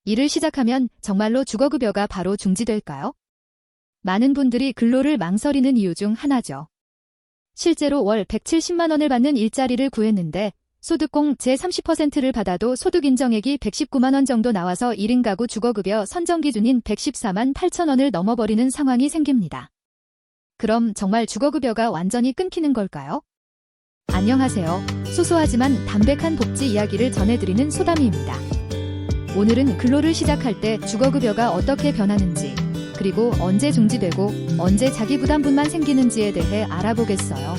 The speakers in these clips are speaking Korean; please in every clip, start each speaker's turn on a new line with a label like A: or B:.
A: 일을 시작하면 정말로 주거급여가 바로 중지될까요? 많은 분들이 근로를 망설이는 이유 중 하나죠. 실제로 월 170만 원을 받는 일자리를 구했는데 소득공 제 30%를 받아도 소득 인정액이 119만 원 정도 나와서 1인 가구 주거급여 선정 기준인 114만 8천 원을 넘어버리는 상황이 생깁니다. 그럼 정말 주거급여가 완전히 끊기는 걸까요? 안녕하세요. 소소하지만 담백한 복지 이야기를 전해드리는 소담이입니다. 오늘은 근로를 시작할 때 주거급여가 어떻게 변하는지, 그리고 언제 중지되고 언제 자기부담분만 생기는지에 대해 알아보겠어요.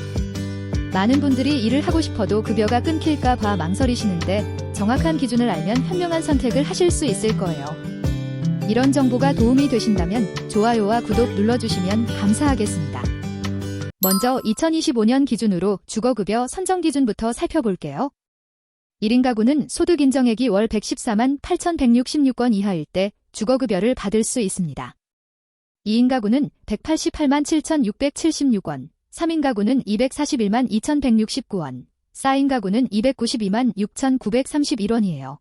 A: 많은 분들이 일을 하고 싶어도 급여가 끊길까 봐 망설이시는데 정확한 기준을 알면 현명한 선택을 하실 수 있을 거예요. 이런 정보가 도움이 되신다면 좋아요와 구독 눌러주시면 감사하겠습니다. 먼저 2025년 기준으로 주거급여 선정 기준부터 살펴볼게요. 1인 가구는 소득 인정액이 월 114만 8,166원 이하일 때 주거급여를 받을 수 있습니다. 2인 가구는 188만 7,676원, 3인 가구는 241만 2,169원, 4인 가구는 292만 6,931원이에요.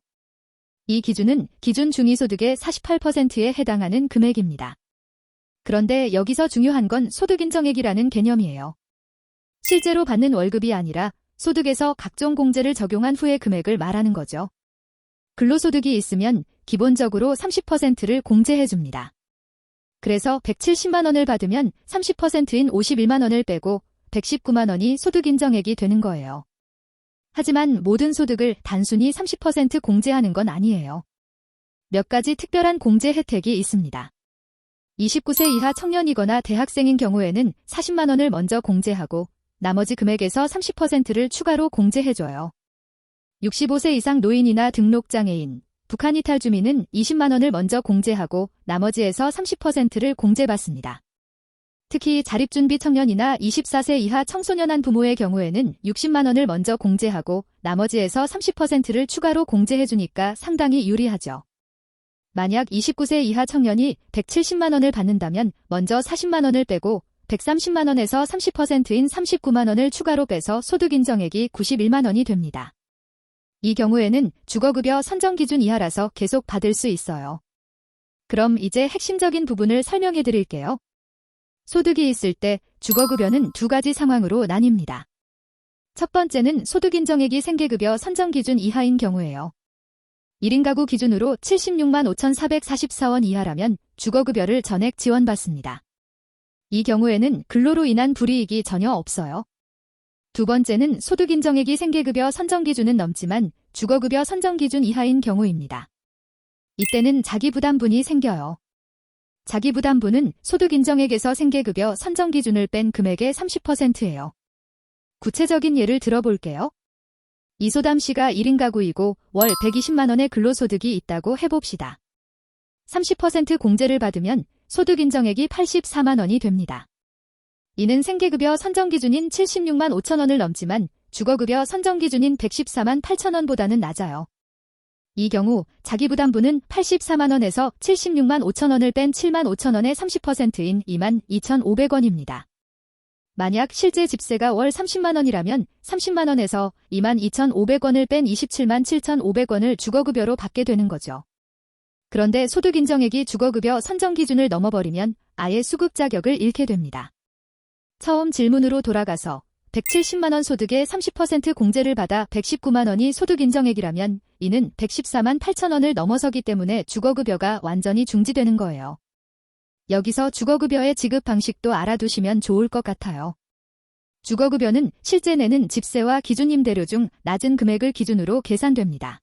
A: 이 기준은 기준 중위소득의 48%에 해당하는 금액입니다. 그런데 여기서 중요한 건 소득 인정액이라는 개념이에요. 실제로 받는 월급이 아니라 소득에서 각종 공제를 적용한 후의 금액을 말하는 거죠. 근로소득이 있으면 기본적으로 30%를 공제해줍니다. 그래서 170만 원을 받으면 30%인 51만 원을 빼고 119만 원이 소득 인정액이 되는 거예요. 하지만 모든 소득을 단순히 30% 공제하는 건 아니에요. 몇 가지 특별한 공제 혜택이 있습니다. 29세 이하 청년이거나 대학생인 경우에는 40만 원을 먼저 공제하고 나머지 금액에서 30%를 추가로 공제해줘요. 65세 이상 노인이나 등록장애인, 북한 이탈 주민은 20만 원을 먼저 공제하고 나머지에서 30%를 공제받습니다. 특히 자립준비 청년이나 24세 이하 청소년한 부모의 경우에는 60만 원을 먼저 공제하고 나머지에서 30%를 추가로 공제해주니까 상당히 유리하죠. 만약 29세 이하 청년이 170만 원을 받는다면 먼저 40만 원을 빼고 130만 원에서 30%인 39만 원을 추가로 빼서 소득 인정액이 91만 원이 됩니다. 이 경우에는 주거급여 선정 기준 이하라서 계속 받을 수 있어요. 그럼 이제 핵심적인 부분을 설명해 드릴게요. 소득이 있을 때 주거급여는 두 가지 상황으로 나뉩니다. 첫 번째는 소득 인정액이 생계급여 선정 기준 이하인 경우예요. 1인 가구 기준으로 76만 5,444원 이하라면 주거급여를 전액 지원받습니다. 이 경우에는 근로로 인한 불이익이 전혀 없어요. 두 번째는 소득 인정액이 생계급여 선정 기준은 넘지만 주거급여 선정 기준 이하인 경우입니다. 이때는 자기부담분이 생겨요. 자기부담분은 소득 인정액에서 생계급여 선정 기준을 뺀 금액의 30%예요. 구체적인 예를 들어볼게요. 이소담 씨가 1인 가구이고 월 120만 원의 근로소득이 있다고 해봅시다. 30% 공제를 받으면 소득 인정액이 84만 원이 됩니다. 이는 생계급여 선정 기준인 76만 5천 원을 넘지만 주거급여 선정 기준인 114만 8천 원보다는 낮아요. 이 경우 자기부담분은 84만 원에서 76만 5천 원을 뺀 7만 5천 원의 30%인 2만 2,500원입니다. 만약 실제 집세가 월 30만 원이라면 30만 원에서 2만 2,500원을 뺀 27만 7,500원을 주거급여로 받게 되는 거죠. 그런데 소득 인정액이 주거급여 선정 기준을 넘어버리면 아예 수급 자격을 잃게 됩니다. 처음 질문으로 돌아가서 170만 원 소득에 30% 공제를 받아 119만 원이 소득 인정액이라면 이는 114만 8천 원을 넘어서기 때문에 주거급여가 완전히 중지되는 거예요. 여기서 주거급여의 지급 방식도 알아두시면 좋을 것 같아요. 주거급여는 실제 내는 집세와 기준 임대료 중 낮은 금액을 기준으로 계산됩니다.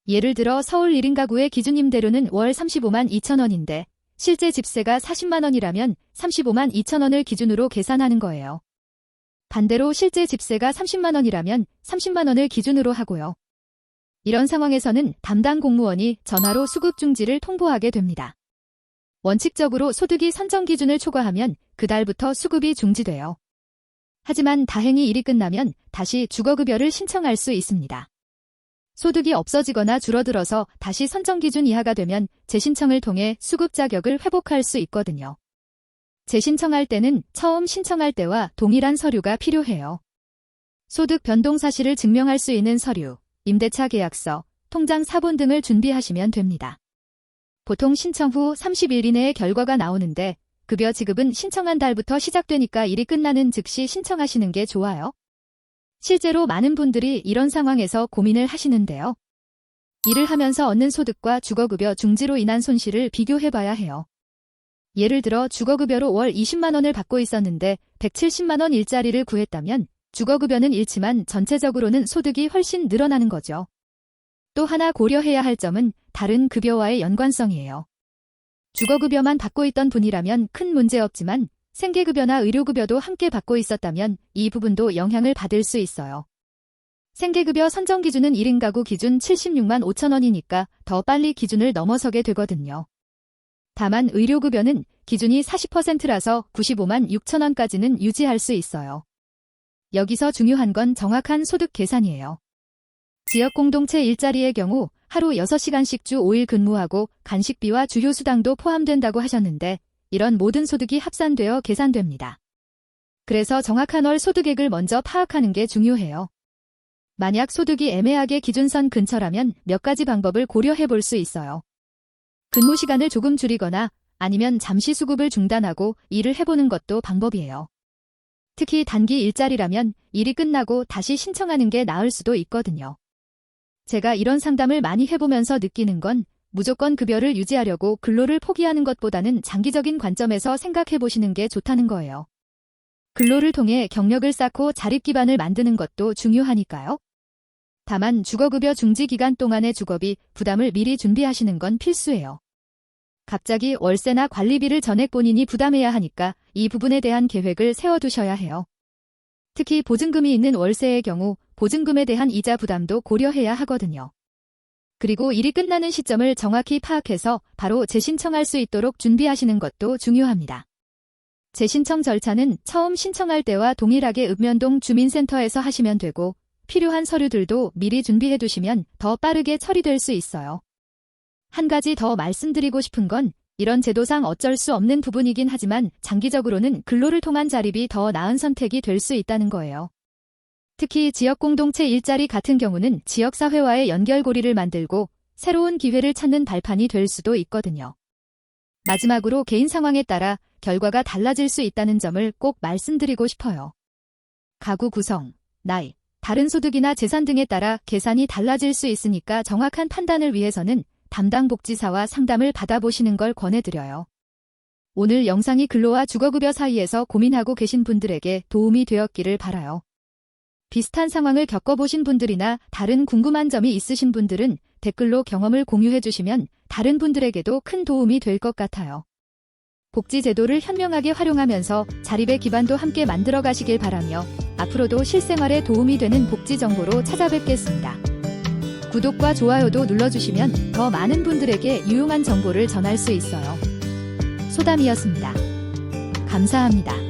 A: 예를 들어 서울 1인 가구의 기준 임대료는 월 35만 2천 원인데 실제 집세가 40만 원이라면 35만 2천 원을 기준으로 계산하는 거예요. 반대로 실제 집세가 30만 원이라면 30만 원을 기준으로 하고요. 이런 상황에서는 담당 공무원이 전화로 수급 중지를 통보하게 됩니다. 원칙적으로 소득이 선정 기준을 초과하면 그달부터 수급이 중지돼요. 하지만 다행히 일이 끝나면 다시 주거급여를 신청할 수 있습니다. 소득이 없어지거나 줄어들어서 다시 선정 기준 이하가 되면 재신청을 통해 수급 자격을 회복할 수 있거든요. 재신청할 때는 처음 신청할 때와 동일한 서류가 필요해요. 소득 변동 사실을 증명할 수 있는 서류, 임대차 계약서, 통장 사본 등을 준비하시면 됩니다. 보통 신청 후 30일 이내에 결과가 나오는데 급여 지급은 신청한 달부터 시작되니까 일이 끝나는 즉시 신청하시는 게 좋아요. 실제로 많은 분들이 이런 상황에서 고민을 하시는데요. 일을 하면서 얻는 소득과 주거급여 중지로 인한 손실을 비교해봐야 해요. 예를 들어 주거급여로 월 20만 원을 받고 있었는데 170만 원 일자리를 구했다면 주거급여는 잃지만 전체적으로는 소득이 훨씬 늘어나는 거죠. 또 하나 고려해야 할 점은 다른 급여와의 연관성이에요. 주거급여만 받고 있던 분이라면 큰 문제 없지만 생계급여나 의료급여도 함께 받고 있었다면 이 부분도 영향을 받을 수 있어요. 생계급여 선정 기준은 1인 가구 기준 76만 5천 원이니까 더 빨리 기준을 넘어서게 되거든요. 다만 의료급여는 기준이 40%라서 95만 6천 원까지는 유지할 수 있어요. 여기서 중요한 건 정확한 소득 계산이에요. 지역공동체 일자리의 경우 하루 6시간씩 주 5일 근무하고 간식비와 주휴수당도 포함된다고 하셨는데 이런 모든 소득이 합산되어 계산됩니다. 그래서 정확한 월 소득액을 먼저 파악하는 게 중요해요. 만약 소득이 애매하게 기준선 근처라면 몇 가지 방법을 고려해 볼 수 있어요. 근무 시간을 조금 줄이거나 아니면 잠시 수급을 중단하고 일을 해보는 것도 방법이에요. 특히 단기 일자리라면 일이 끝나고 다시 신청하는 게 나을 수도 있거든요. 제가 이런 상담을 많이 해보면서 느끼는 건 무조건 급여를 유지하려고 근로를 포기하는 것보다는 장기적인 관점에서 생각해 보시는 게 좋다는 거예요. 근로를 통해 경력을 쌓고 자립 기반을 만드는 것도 중요하니까요. 다만 주거급여 중지 기간 동안의 주거비 부담을 미리 준비하시는 건 필수예요. 갑자기 월세나 관리비를 전액 본인이 부담해야 하니까 이 부분에 대한 계획을 세워두셔야 해요. 특히 보증금이 있는 월세의 경우 보증금에 대한 이자 부담도 고려해야 하거든요. 그리고 일이 끝나는 시점을 정확히 파악해서 바로 재신청할 수 있도록 준비하시는 것도 중요합니다. 재신청 절차는 처음 신청할 때와 동일하게 읍면동 주민센터에서 하시면 되고 필요한 서류들도 미리 준비해 두시면 더 빠르게 처리될 수 있어요. 한 가지 더 말씀드리고 싶은 건 이런 제도상 어쩔 수 없는 부분이긴 하지만 장기적으로는 근로를 통한 자립이 더 나은 선택이 될 수 있다는 거예요. 특히 지역공동체 일자리 같은 경우는 지역사회와의 연결고리를 만들고 새로운 기회를 찾는 발판이 될 수도 있거든요. 마지막으로 개인 상황에 따라 결과가 달라질 수 있다는 점을 꼭 말씀드리고 싶어요. 가구 구성, 나이, 다른 소득이나 재산 등에 따라 계산이 달라질 수 있으니까 정확한 판단을 위해서는 담당 복지사와 상담을 받아보시는 걸 권해드려요. 오늘 영상이 근로와 주거급여 사이에서 고민하고 계신 분들에게 도움이 되었기를 바라요. 비슷한 상황을 겪어보신 분들이나 다른 궁금한 점이 있으신 분들은 댓글로 경험을 공유해 주시면 다른 분들에게도 큰 도움이 될 것 같아요. 복지제도를 현명하게 활용하면서 자립의 기반도 함께 만들어 가시길 바라며 앞으로도 실생활에 도움이 되는 복지 정보로 찾아뵙겠습니다. 구독과 좋아요도 눌러주시면 더 많은 분들에게 유용한 정보를 전할 수 있어요. 소담이었습니다. 감사합니다.